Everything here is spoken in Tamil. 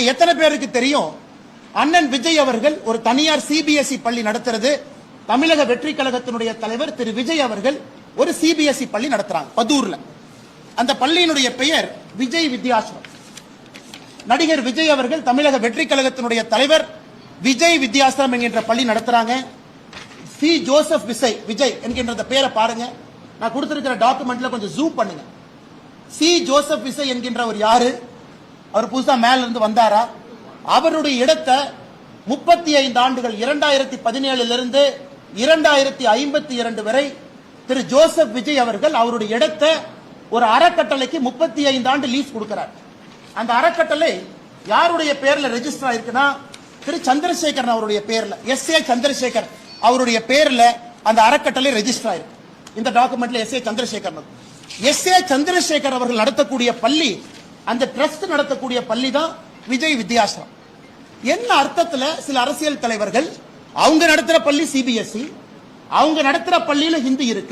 இங்க எத்தனை பேருக்கு தெரியும் அண்ணன் விஜய் அவர்கள் ஒரு தனியார் சிபிஎஸ்இ பள்ளி நடத்துறது, தமிழக வெற்றி கழகத்தினுடைய தலைவர் திரு விஜய் அவர்கள் ஒரு சிபிஎஸ்இ பள்ளி நடத்துறாங்க பதூர்ல. அந்த பள்ளியினுடைய பெயர் விஜய் வித்யாசிரம். நடிகர் விஜய் அவர்கள் தமிழக வெற்றி கழகத்தினுடைய தலைவர் விஜய் வித்யாசிரம் என்கின்ற பள்ளி நடத்துறாங்க. சி ஜோசப் விஜய் என்கின்ற பெயரை பாருங்க, நான் கொடுத்திருக்கிற டாக்குமெண்ட்ல கொஞ்சம் ஜூம் பண்ணுங்க. சி ஜோசப் விஜய் என்கின்றவர் யாரு? அவர் புதுசா மேல இருந்து வந்தாரா? அவருடைய இடத்தை 35 ஆண்டுகள் 2017 இருந்து 2052 வரை திரு ஜோசப் விஜய் அவர்கள் அவருடைய இடத்தை ஒரு அறக்கட்டளைக்கு 35 ஆண்டு லீஸ் கொடுக்கிறார். அந்த அறக்கட்டளை யாருடைய பேர்ல ரெஜிஸ்டர் ஆயிருக்குன்னா திரு சந்திரசேகரன் அவருடைய பேர்ல, எஸ்.ஏ. சந்திரசேகர் அவருடைய பேர்ல அந்த அறக்கட்டளை ரெஜிஸ்டர் ஆயிருக்கு. இந்த டாக்குமெண்ட்ல எஸ்.ஏ. சந்திரசேகர் எஸ்.ஏ. சந்திரசேகர் அவர்கள் நடத்தக்கூடிய பள்ளி, அந்த ட்ரஸ்ட் நடத்தக்கூடிய பள்ளி தான் விஜய் வித்யாசிரம். என்ன அர்த்தத்துல சில அரசியல் தலைவர்கள் அவங்க நடத்துற பள்ளி சிபிஎஸ்இ, அவங்க நடத்துற பள்ளியில ஹிந்தி இருக்கு,